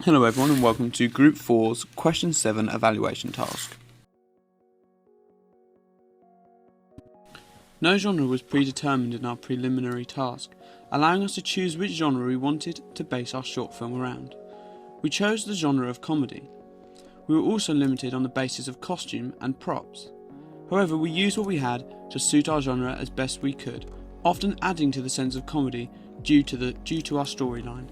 Hello everyone and welcome to Group 4's Question 7 evaluation task. No genre was predetermined in our preliminary task, allowing us to choose which genre we wanted to base our short film around. We chose the genre of comedy. We were also limited on the basis of costume and props. However, we used what we had to suit our genre as best we could, often adding to the sense of comedy due to our storyline.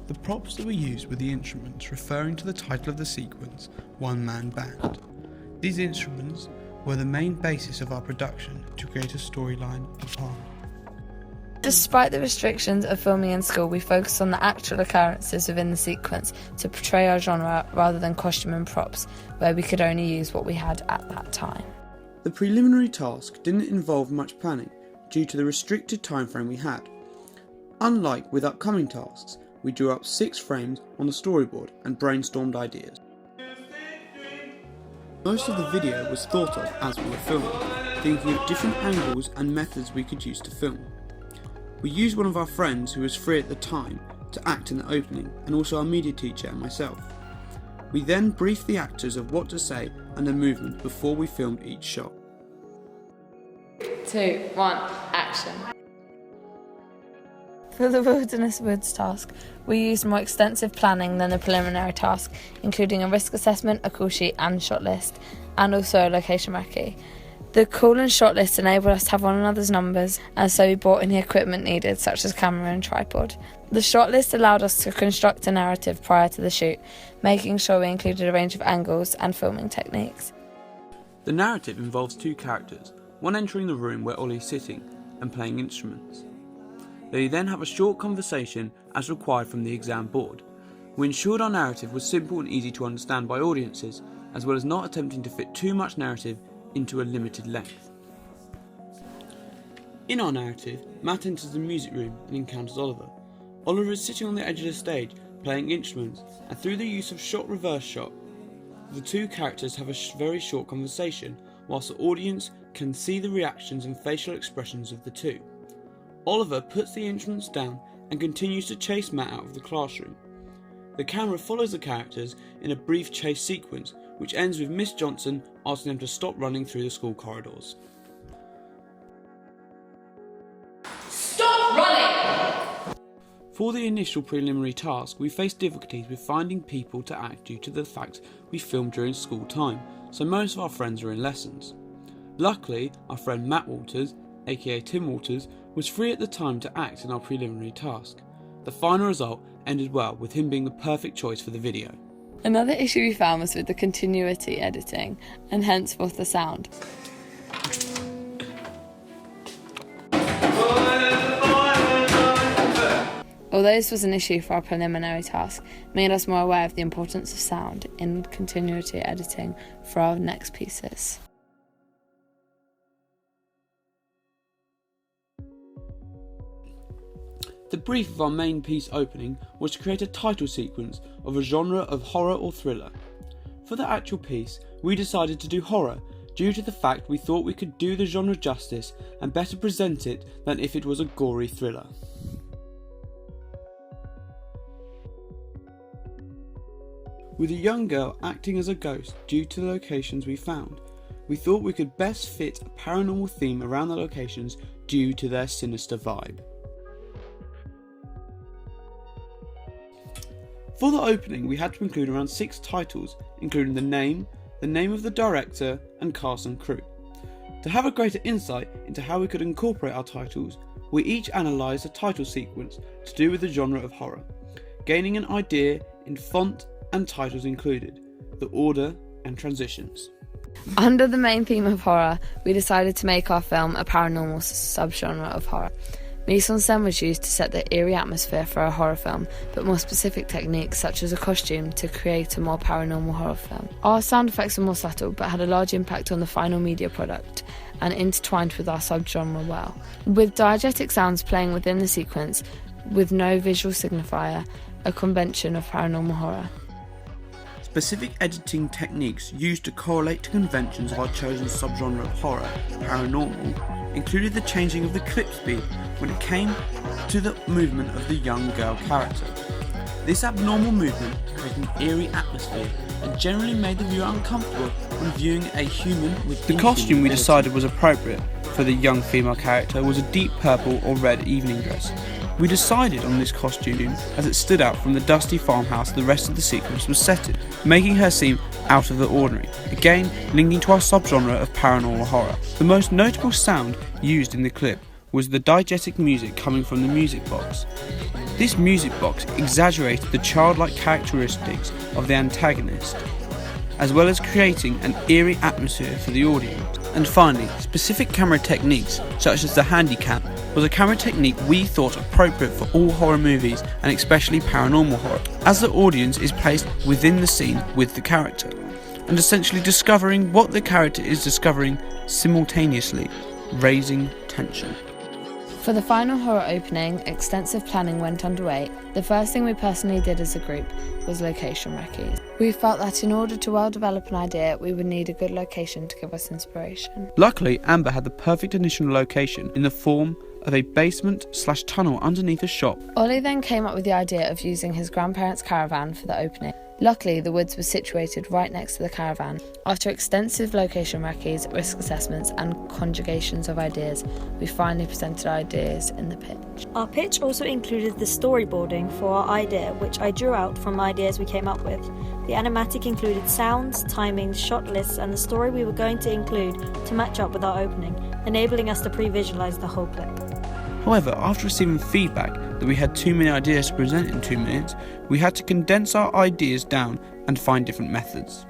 The props that we used were the instruments referring to the title of the sequence, One Man Band. These instruments were the main basis of our production to create a storyline of horror. Despite the restrictions of filming in school, we focused on the actual occurrences within the sequence to portray our genre rather than costume and props, where we could only use what we had at that time. The preliminary task didn't involve much planning due to the restricted time frame we had. Unlike with upcoming tasks, we drew up 6 frames on the storyboard and brainstormed ideas. Most of the video was thought of as we were filming, thinking of different angles and methods we could use to film. We used one of our friends who was free at the time to act in the opening, and also our media teacher and myself. We then briefed the actors of what to say and their movement before we filmed each shot. 2, 1, action. For the Wilderness Woods task, we used more extensive planning than the preliminary task, including a risk assessment, a call sheet and shot list, and also a location recce. The call and shot list enabled us to have one another's numbers, and so we brought in the equipment needed, such as camera and tripod. The shot list allowed us to construct a narrative prior to the shoot, making sure we included a range of angles and filming techniques. The narrative involves 2 characters, one entering the room where Ollie is sitting and playing instruments. They then have a short conversation as required from the exam board. We ensured our narrative was simple and easy to understand by audiences, as well as not attempting to fit too much narrative into a limited length. In our narrative, Matt enters the music room and encounters Oliver. Oliver is sitting on the edge of the stage playing instruments, and through the use of shot reverse shot, the 2 characters have a very short conversation, whilst the audience can see the reactions and facial expressions of the 2. Oliver puts the instruments down and continues to chase Matt out of the classroom. The camera follows the characters in a brief chase sequence, which ends with Miss Johnson asking them to stop running through the school corridors. Stop running! For the initial preliminary task, we faced difficulties with finding people to act due to the fact we filmed during school time, so most of our friends are in lessons. Luckily, our friend Matt Walters, aka Tim Walters, was free at the time to act in our preliminary task. The final result ended well, with him being the perfect choice for the video. Another issue we found was with the continuity editing, and henceforth the sound. Although this was an issue for our preliminary task, it made us more aware of the importance of sound in continuity editing for our next pieces. The brief of our main piece opening was to create a title sequence of a genre of horror or thriller. For the actual piece, we decided to do horror due to the fact we thought we could do the genre justice and better present it than if it was a gory thriller. With a young girl acting as a ghost due to the locations we found, we thought we could best fit a paranormal theme around the locations due to their sinister vibe. For the opening, we had to include around 6 titles, including the name of the director, and cast and crew. To have a greater insight into how we could incorporate our titles, we each analysed a title sequence to do with the genre of horror, gaining an idea in font and titles included, the order and transitions. Under the main theme of horror, we decided to make our film a paranormal subgenre of horror. Mise-en-scène was used to set the eerie atmosphere for a horror film, but more specific techniques such as a costume to create a more paranormal horror film. Our sound effects were more subtle but had a large impact on the final media product and intertwined with our subgenre well. With diegetic sounds playing within the sequence with no visual signifier, a convention of paranormal horror. Specific editing techniques used to correlate to conventions of our chosen subgenre of horror, paranormal, included the changing of the clip speed when it came to the movement of the young girl character. This abnormal movement created an eerie atmosphere and generally made the viewer uncomfortable when viewing a human with The costume we ability. decided was appropriate for the young female character was a deep purple or red evening dress. We decided on this costume as it stood out from the dusty farmhouse the rest of the sequence was set in, making her seem out of the ordinary, again linking to our subgenre of paranormal horror. The most notable sound used in the clip was the diegetic music coming from the music box. This music box exaggerated the childlike characteristics of the antagonist, as well as creating an eerie atmosphere for the audience. And finally, specific camera techniques such as the handycam was a camera technique we thought appropriate for all horror movies and especially paranormal horror, as the audience is placed within the scene with the character, and essentially discovering what the character is discovering simultaneously, raising tension. For the final horror opening, extensive planning went underway. The first thing we personally did as a group was location recce. We felt that in order to well develop an idea, we would need a good location to give us inspiration. Luckily, Amber had the perfect initial location in the form of a basement/tunnel underneath a shop. Ollie then came up with the idea of using his grandparents' caravan for the opening. Luckily, the woods were situated right next to the caravan. After extensive location recce's, risk assessments and conjugations of ideas, we finally presented our ideas in the pitch. Our pitch also included the storyboarding for our idea, which I drew out from ideas we came up with. The animatic included sounds, timings, shot lists, and the story we were going to include to match up with our opening, enabling us to pre-visualize the whole clip. However, after receiving feedback that we had too many ideas to present in 2 minutes, we had to condense our ideas down and find different methods.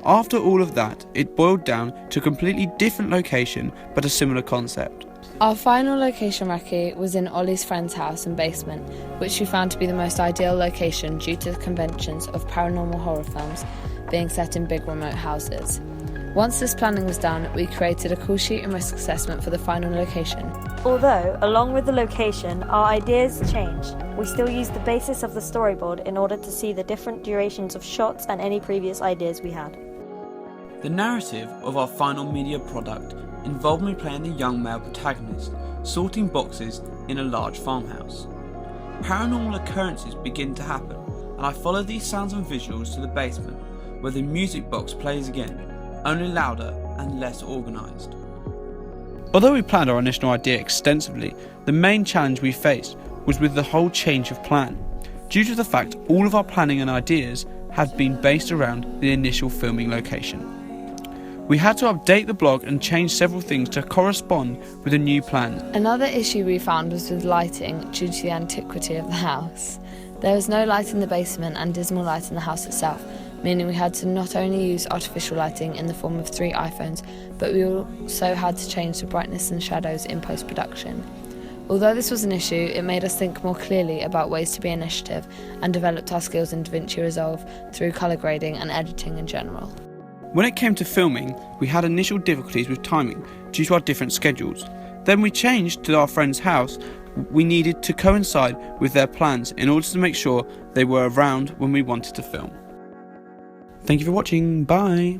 After all of that, it boiled down to a completely different location but a similar concept. Our final location recce was in Ollie's friend's house and basement, which we found to be the most ideal location due to the conventions of paranormal horror films being set in big remote houses. Once this planning was done, we created a call sheet and risk assessment for the final location. Although, along with the location, our ideas changed, we still used the basis of the storyboard in order to see the different durations of shots and any previous ideas we had. The narrative of our final media product involved me playing the young male protagonist, sorting boxes in a large farmhouse. Paranormal occurrences begin to happen, and I follow these sounds and visuals to the basement, where the music box plays again, only louder and less organised. Although we planned our initial idea extensively, the main challenge we faced was with the whole change of plan, due to the fact all of our planning and ideas had been based around the initial filming location. We had to update the blog and change several things to correspond with the new plans. Another issue we found was with lighting due to the antiquity of the house. There was no light in the basement and dismal light in the house itself, meaning we had to not only use artificial lighting in the form of 3 iPhones, but we also had to change the brightness and shadows in post-production. Although this was an issue, it made us think more clearly about ways to be initiative and developed our skills in DaVinci Resolve through colour grading and editing in general. When it came to filming, we had initial difficulties with timing due to our different schedules. Then we changed to our friend's house. We needed to coincide with their plans in order to make sure they were around when we wanted to film. Thank you for watching, bye!